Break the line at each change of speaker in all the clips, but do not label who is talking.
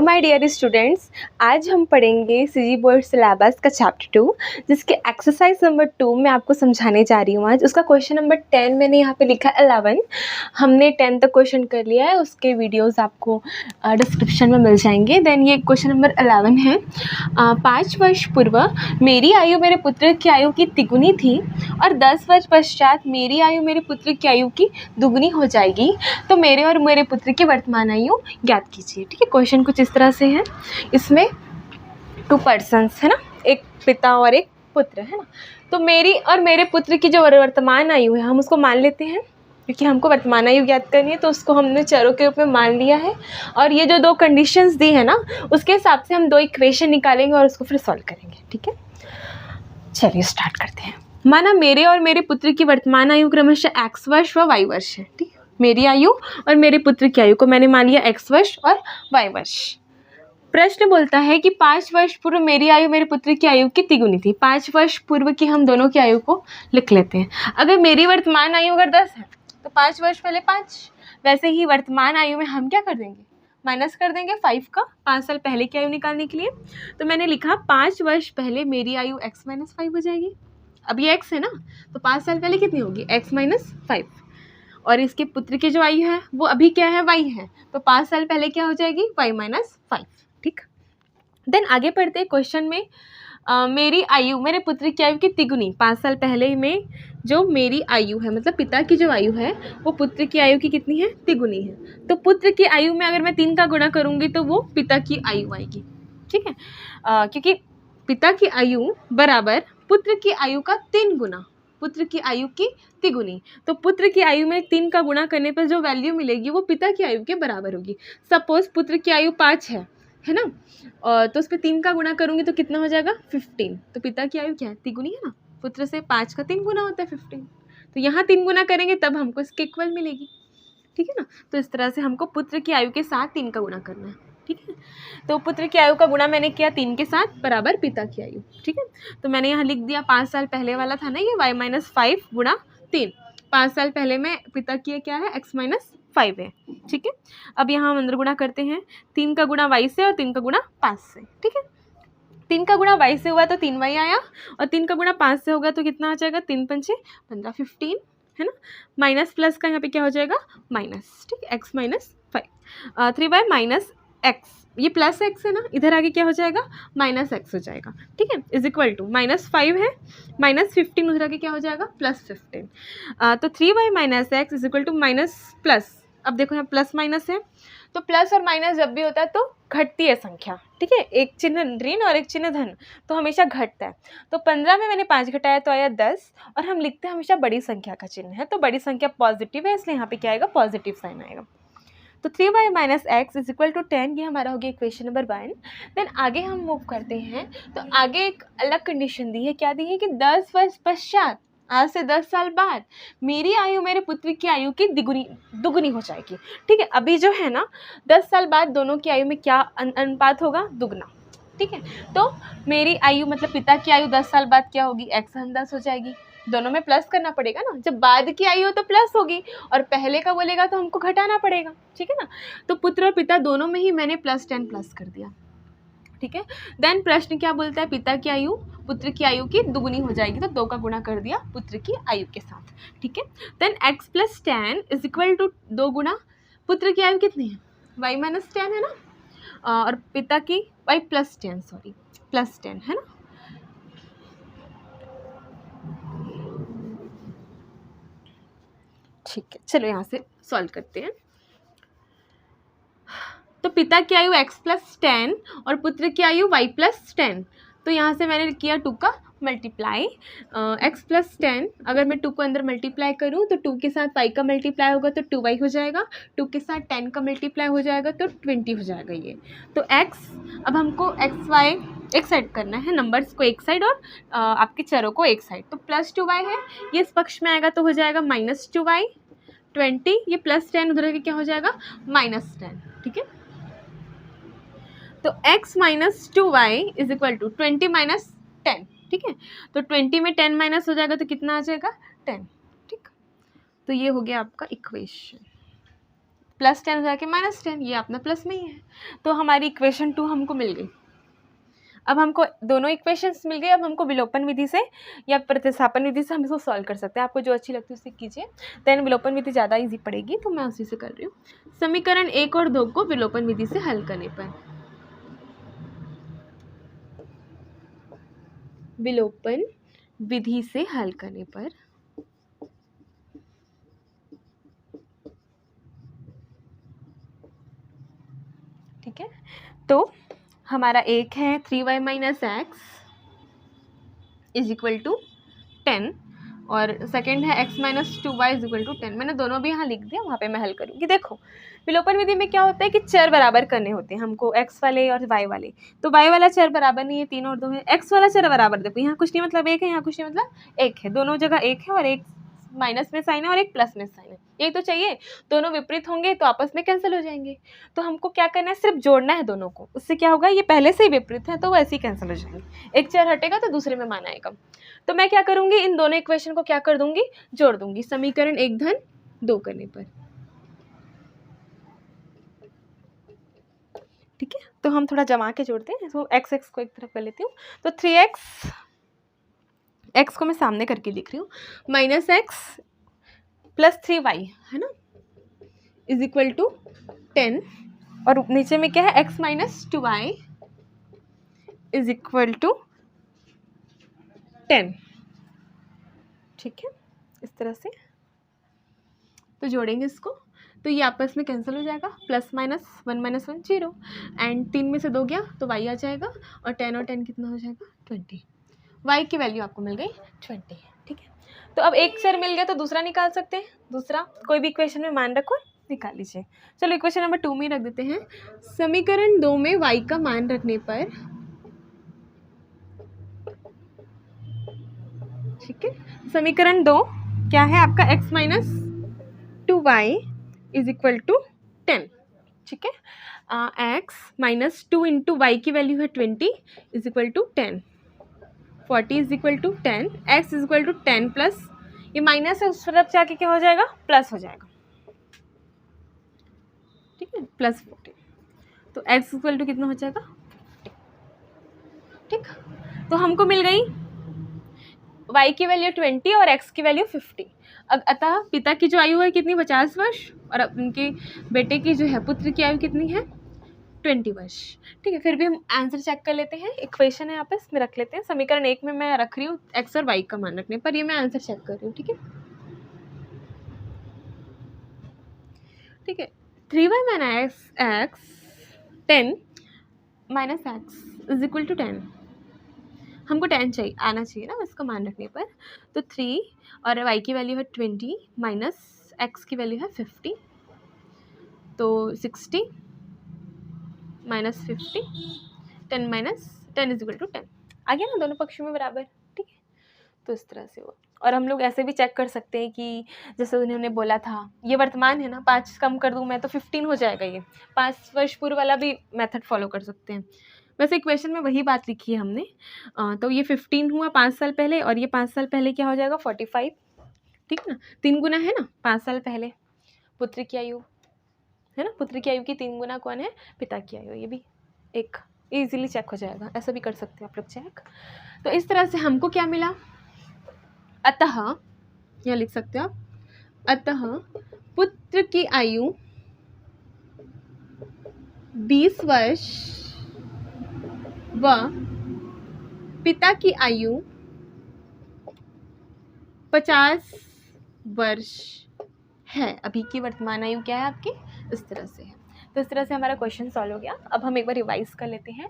My dear students, आज हम पढ़ेंगे सीजी बोर्ड सिलेबस का चैप्टर 2 जिसके एक्सरसाइज नंबर 2 मैं आपको समझाने जा रही हूँ। आज उसका क्वेश्चन नंबर 10 मैंने यहाँ पे लिखा 11। हमने 10 तक क्वेश्चन कर लिया है, उसके वीडियोस आपको डिस्क्रिप्शन में मिल जाएंगे। देन ये क्वेश्चन नंबर 11 है। 5 वर्ष पूर्व मेरी आयु मेरे पुत्र की आयु की तिगुनी थी और 10 वर्ष पश्चात मेरी आयु मेरे पुत्र की आयु की दुगुनी हो जाएगी, तो मेरे और मेरे पुत्र की वर्तमान आयु ज्ञात कीजिए। ठीक है, क्वेश्चन कुछ इस तरह से है। इसमें 2 पर्सन्स है ना, एक पिता और एक पुत्र है ना। तो मेरी और मेरे पुत्र की जो वर्तमान आयु है हम उसको मान लेते हैं, क्योंकि हमको वर्तमान आयु ज्ञात करनी है, तो उसको हमने चरों के रूप में मान लिया है। और ये जो 2 कंडीशंस दी है ना, उसके हिसाब से हम 2 इक्वेशन निकालेंगे और उसको फिर सॉल्व करेंगे। ठीक है, चलिए स्टार्ट करते हैं। माना मेरे और मेरे पुत्र की वर्तमान आयु क्रमशः x वर्ष व y वर्ष है। ठीक है, मेरी आयु और मेरे पुत्र की आयु को मैंने मान लिया x वर्ष और y वर्ष। प्रश्न बोलता है कि 5 वर्ष पूर्व मेरी आयु मेरे पुत्र की आयु की तिगुनी थी। 5 वर्ष पूर्व की हम दोनों की आयु को लिख लेते हैं। अगर मेरी वर्तमान आयु अगर 10 है तो 5 वर्ष पहले 5, वैसे ही वर्तमान आयु में हम क्या कर देंगे, माइनस कर देंगे 5 का, 5 साल पहले की आयु निकालने के लिए। तो मैंने लिखा 5 वर्ष पहले मेरी आयु x - 5 हो जाएगी। अब ये x है ना, तो 5 साल पहले कितनी होगी, x - 5। और इसके पुत्र की जो आयु है वो अभी क्या है, y है, तो 5 साल पहले क्या हो जाएगी, y - 5। ठीक, देन आगे पढ़ते हैं क्वेश्चन में। मेरी आयु मेरे पुत्र की आयु की तिगुनी, 5 साल पहले में जो मेरी आयु है, मतलब पिता की जो आयु है वो पुत्र की आयु की कितनी है, तिगुनी है। तो पुत्र की आयु में अगर मैं 3 का गुणा करूँगी तो वो पिता की आयु आएगी। ठीक है, क्योंकि पिता की आयु बराबर पुत्र की आयु का 3 गुना, पुत्र की आयु की तिगुनी। तो पुत्र की आयु में 3 का गुणा करने पर जो वैल्यू मिलेगी वो पिता की आयु के बराबर होगी। सपोज पुत्र की आयु 5 है ना, और तो उस पर 3 का गुणा करूँगी तो कितना हो जाएगा, 15। तो पिता की आयु क्या है, तिगुनी है ना, पुत्र से 5 का 3 गुना होता है 15। तो यहाँ 3 गुना करेंगे तब हमको इसके इक्वल मिलेगी। ठीक है ना, तो इस तरह से हमको पुत्र की आयु के साथ 3 का गुणा करना है। ठीक है, तो पुत्र की आयु का गुणा मैंने किया 3 के साथ बराबर पिता की आयु। ठीक है, तो मैंने यहाँ लिख दिया 5 साल पहले वाला था ना, ये y - 5 गुणा 3। 5 साल पहले में पिता की क्या है, x - 5 है। ठीक है, अब यहाँ हम अंदर गुणा करते हैं, 3 का गुणा y से और 3 का गुणा 5 से। ठीक है, 3 का गुणा y से हुआ तो 3y आया, और 3 का गुणा 5 से होगा तो कितना आ जाएगा, 3 × 5 = 15, 15 है ना, माइनस प्लस का यहाँ पे क्या हो जाएगा, माइनस। ठीक है, x - 5 3y - x, ये प्लस x है ना, इधर आगे क्या हो जाएगा, -x हो जाएगा। ठीक है, इज इक्वल टू -5 है, -15 उधर आगे क्या हो जाएगा, +15। तो 3y - x is equal to minus plus. अब देखो यहाँ प्लस माइनस है, तो प्लस और माइनस जब भी होता है तो घटती है संख्या। ठीक है, एक चिन्ह ऋण और एक चिन्ह धन, तो हमेशा घटता है। तो 15 में मैंने 5 घटाया तो आया 10, और हम लिखते हैं हमेशा बड़ी संख्या का चिन्ह है, तो बड़ी संख्या पॉजिटिव है, इसलिए यहाँ पे क्या आएगा, पॉजिटिव साइन आएगा। तो 3y - x is equal to 10, ये हमारा हो गया इक्वेशन नंबर 1। देन आगे हम मूव करते हैं, तो आगे एक अलग कंडीशन दी है। क्या दी है कि 10 वर्ष पश्चात, आज से 10 साल बाद मेरी आयु मेरे पुत्र की आयु की दुगुनी हो जाएगी। ठीक है, अभी जो है ना 10 साल बाद दोनों की आयु में क्या अनुपात होगा, दुगना। ठीक है, तो मेरी आयु मतलब पिता की आयु 10 साल बाद क्या होगी, x - 10 हो जाएगी। दोनों में प्लस करना पड़ेगा ना, जब बाद की आयु हो तो प्लस होगी, और पहले का बोलेगा तो हमको घटाना पड़ेगा। ठीक है ना, तो पुत्र और पिता दोनों में ही मैंने +10 प्लस कर दिया। ठीक है, देन प्रश्न क्या बोलता है, पिता की आयु पुत्र की आयु की दुगुनी हो जाएगी, तो 2 का गुणा कर दिया पुत्र की आयु के साथ। ठीक है, then x + 10 is equal to 2 गुना पुत्र की आयु कितनी है, y - 10 है ना, और पिता की y + 10 सॉरी +10 है ना। ठीक है, चलो यहाँ से सॉल्व करते हैं। तो पिता की आयु x + 10 और पुत्र की आयु y + 10, तो यहाँ से मैंने किया 2 का मल्टीप्लाई। x + 10 अगर मैं 2 को अंदर मल्टीप्लाई करूँ तो 2 के साथ y का मल्टीप्लाई होगा तो 2y हो जाएगा, 2 के साथ 10 का मल्टीप्लाई हो जाएगा तो 20 हो जाएगा ये। तो x, अब हमको x y एक साइड करना है, नंबर्स को एक साइड और आपके चरों को एक साइड। तो +2y है, ये इस पक्ष में आएगा तो हो जाएगा -2y, 20, ये +10 उधर के क्या हो जाएगा, -10। ठीक है, तो x - 2y is equal to 20 - 10। ठीक है, तो 20 में 10 माइनस हो जाएगा तो कितना आ जाएगा, 10। ठीक, तो ये हो गया आपका इक्वेशन। +10 जाके -10, ये अपना प्लस में ही है। तो हमारी इक्वेशन 2 हमको मिल गई। अब हमको दोनों इक्वेशंस मिल गई। अब हमको विलोपन विधि से या प्रतिस्थापन विधि से हम इसको सॉल्व कर सकते हैं। आपको जो अच्छी लगती है उससे कीजिए। देन विलोपन विधि ज़्यादा इजी पड़ेगी तो मैं उसी से कर रही हूँ। समीकरण 1 और 2 को विलोपन विधि से हल करने पर, विलोपन विधि से हल करने पर ठीक है, तो हमारा एक है 3y - x is equal to 10 और सेकंड है x - 2y is equal to 10। मैंने दोनों भी यहाँ लिख दिया, वहाँ पे मैं हल करूँगी। देखो विलोपन विधि में क्या होता है कि चर बराबर करने होते हैं हमको, x वाले और y वाले। तो y वाला चर बराबर नहीं है, 3 और 2 है। x वाला चर बराबर, देखो यहाँ कुछ नहीं मतलब 1 है, यहाँ कुछ नहीं मतलब 1 है। दोनों जगह 1 है और एक माइनस में साइन है और एक प्लस में साइन है, यही तो चाहिए। दोनों विपरीत होंगे तो आपस में कैंसिल हो जाएंगे। तो हमको क्या करना है, सिर्फ जोड़ना है दोनों को। उससे क्या होगा, ये पहले से ही विपरीत है तो वैसे ही कैंसिल हो जाएंगे। एक चर हटेगा तो दूसरे में मान आएगा। तो मैं क्या करूँगी, इन दोनों इक्वेशन को क्या कर दूंगी, जोड़ दूंगी समीकरण 1-2 करने पर। ठीक है, तो हम थोड़ा जमा के जोड़ते हैं। तो x को एक तरफ कर लेती हूँ। तो 3x, x को मैं सामने करके लिख रही हूँ, -x + 3y है ना, इज इक्वल टू 10 और नीचे में क्या है, x - 2y is equal to 10। ठीक है, इस तरह से तो जोड़ेंगे इसको तो ये आपस में कैंसिल हो जाएगा। +- 1 - 1 0 एंड 3 में से 2 गया तो y आ जाएगा और 10 और 10 कितना हो जाएगा, 20। y की वैल्यू आपको मिल गई 20। ठीक है, तो अब एक चर मिल गया तो दूसरा निकाल सकते हैं। दूसरा कोई भी इक्वेशन में मान रखो, निकाल लीजिए। चलो इक्वेशन नंबर 2 में रख देते हैं। समीकरण 2 में y का मान रखने पर, ठीक है, समीकरण 2 क्या है आपका, x - 2y is equal to 10। ठीक है, x - 2 इंटू वाई की वैल्यू है 20 is equal to 10, 40 is equal to 10, x is equal to 10 plus ये माइनस है, उस तरफ जाके क्या हो जाएगा, प्लस हो जाएगा। ठीक है, +40 तो x इक्वल टू कितना हो जाएगा, ठीक। तो हमको मिल गई y की वैल्यू 20 और x की वैल्यू 50। अतः पिता की जो आयु है कितनी, 50 वर्ष, और उनके बेटे की जो है, पुत्र की आयु कितनी है, 20 वर्ष। ठीक है, फिर भी हम आंसर चेक कर लेते हैं। इक्वेशन है यहाँ पे, इसमें रख लेते हैं। समीकरण 1 में मैं रख रही हूँ x और y का मान रखने पर, ये मैं आंसर चेक कर रही हूँ। ठीक है, ठीक है, 3y - x 10 - x is equal to 10। हमको 10 चाहिए, आना चाहिए ना इसका मान रखने पर। तो 3 और y की वैल्यू है 20 माइनस x की वैल्यू है 50, तो 60 - 50, 10 - 10 इज इक्वल टू 10। आ गया ना दोनों पक्षों में बराबर। ठीक है, तो इस तरह से हुआ। और हम लोग ऐसे भी चेक कर सकते हैं कि जैसे उन्होंने बोला था, ये वर्तमान है ना, 5 कम कर दूँ मैं तो 15 हो जाएगा। ये 5 वर्ष पूर्व वाला भी मेथड फॉलो कर सकते हैं। वैसे इक्वेशन में वही बात लिखी है हमने। तो ये 15 हुआ 5 साल पहले, और ये 5 साल पहले क्या हो जाएगा, 45। ठीक है ना, 3 गुना है ना 5 साल पहले पुत्र की आयु है ना, पुत्र की आयु की 3 गुना कौन है, पिता की आयु। ये भी एक इजीली चेक हो जाएगा, ऐसा भी कर सकते हो आप लोग चेक। तो इस तरह से हमको क्या मिला, अतः यहाँ लिख सकते हो आप, अतः पुत्र की आयु 20 वर्ष व पिता की आयु 50 वर्ष है। अभी की वर्तमान आयु क्या है आपकी, इस तरह से है। तो इस तरह से हमारा क्वेश्चन सॉल्व हो गया। अब हम एक बार रिवाइज कर लेते हैं।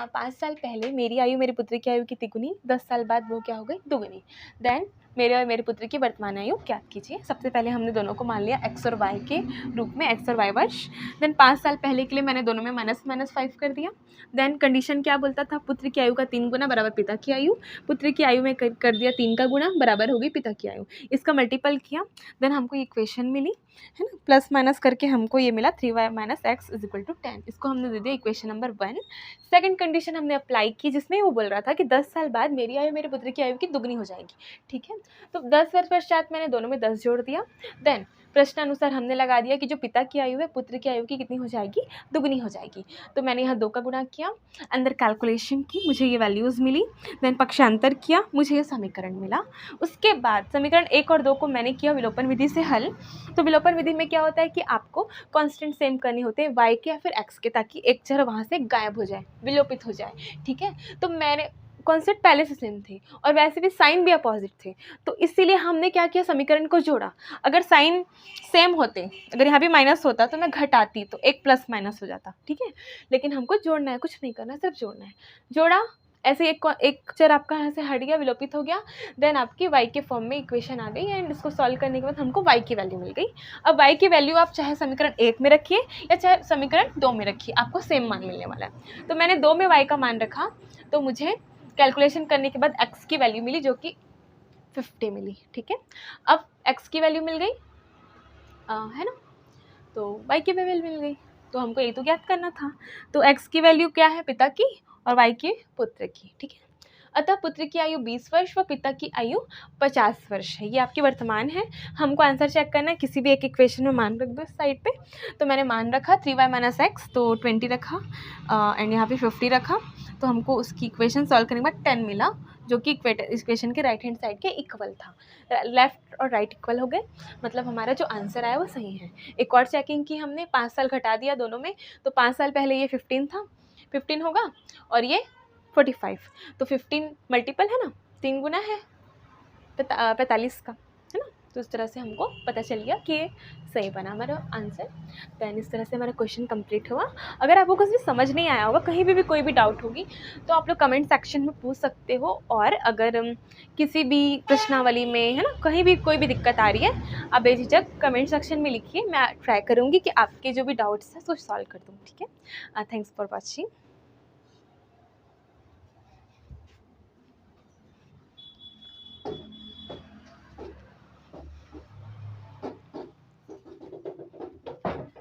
5 साल पहले मेरी आयु मेरे पुत्र की आयु की तिगुनी, 10 साल बाद वो क्या हो गई, दुगुनी। देन मेरे और मेरे पुत्र की वर्तमान आयु ज्ञात कीजिए। सबसे पहले हमने दोनों को मान लिया x और y के रूप में, x और y वर्ष। देन 5 साल पहले के लिए मैंने दोनों में -5 कर दिया। देन कंडीशन क्या बोलता था, पुत्र की आयु का 3 गुना बराबर पिता की आयु। पुत्र की आयु में कर दिया 3 का गुना बराबर होगी पिता की आयु, इसका मल्टीपल किया। देन हमको इक्वेशन मिली है ना, प्लस माइनस करके हमको ये मिला 3y - x is equal to 10। इसको हमने दे दिया इक्वेशन नंबर 1। सेकंड कंडीशन हमने अप्लाई की जिसमें वो बोल रहा था कि 10 साल बाद मेरी आयु मेरे पुत्र की आयु की दुगनी हो जाएगी। ठीक है, तो 10 वर्ष पश्चात मैंने दोनों में 10 जोड़ दिया। देन प्रश्नानुसार हमने लगा दिया कि जो पिता की आयु है पुत्र की आयु की कितनी हो जाएगी, दुगनी हो जाएगी। तो मैंने यहाँ 2 का गुणा किया, अंदर कैलकुलेशन की, मुझे ये वैल्यूज़ मिली। देन पक्षांतर किया, मुझे ये समीकरण मिला। उसके बाद समीकरण 1 और 2 को मैंने किया विलोपन विधि से हल। तो विलोपन विधि में क्या होता है कि आपको कांस्टेंट सेम करने होते हैं, y के या फिर x के, ताकि एक चर वहाँ से गायब हो जाए, विलोपित हो जाए, ठीक है। तो मैंने कॉन्सेप्ट पहले से सेम थे और वैसे भी साइन भी अपोजिट थे, तो इसीलिए हमने क्या किया, समीकरण को जोड़ा। अगर साइन सेम होते, अगर यहाँ भी माइनस होता तो मैं घटाती, तो एक प्लस माइनस हो जाता, ठीक है। लेकिन हमको जोड़ना है, कुछ नहीं करना, सिर्फ जोड़ना है। जोड़ा, ऐसे एक चर आपका यहाँ से हट गया, विलोपित हो गया। देन आपकी y के फॉर्म में इक्वेशन आ गई एंड इसको सॉल्व करने के बाद हमको y की वैल्यू मिल गई। अब y की वैल्यू आप चाहे समीकरण 1 में रखिए या चाहे समीकरण 2 में रखिए, आपको सेम मान मिलने वाला है। तो मैंने 2 में y का मान रखा, तो मुझे कैलकुलेशन करने के बाद x की वैल्यू मिली जो कि 50 मिली, ठीक है। अब x की वैल्यू मिल गई है ना, तो y की वैल्यू मिल गई, तो हमको ये तो ज्ञात करना था। तो x की वैल्यू क्या है, पिता की, और y की पुत्र की, ठीक है। अतः पुत्र की आयु 20 वर्ष व पिता की आयु 50 वर्ष है। ये आपकी वर्तमान है। हमको आंसर चेक करना है, किसी भी एक इक्वेशन में मान रख दो इस साइड पे। तो मैंने मान रखा 3y - x, तो 20 रखा एंड यहाँ पे 50 रखा। तो हमको उसकी इक्वेशन सॉल्व करने के बाद 10 मिला, जो कि इक्वेशन के राइट हैंड साइड के इक्वल था। लेफ्ट और राइट इक्वल हो गए, मतलब हमारा जो आंसर आया वो सही है। एक और चेकिंग की हमने, 5 साल घटा दिया दोनों में, तो 5 साल पहले ये 15 था, 15 होगा और ये 45, तो 15 मल्टीपल है ना, 3 गुना है 45 का, है ना। तो इस तरह से हमको पता चल गया कि ये सही बना हमारा आंसर। दैन इस तरह से हमारा क्वेश्चन कंप्लीट हुआ। अगर आपको कुछ भी समझ नहीं आया होगा, कहीं भी कोई भी डाउट होगी, तो आप लोग कमेंट सेक्शन में पूछ सकते हो। और अगर किसी भी प्रश्नावली में, है ना, कहीं भी कोई भी दिक्कत आ रही है, आप बेझिझक कमेंट सेक्शन में लिखिए, मैं ट्राई करूँगी कि आपके जो भी डाउट्स हैं उसको सॉल्व कर दूँ, ठीक है। Thanks for watching.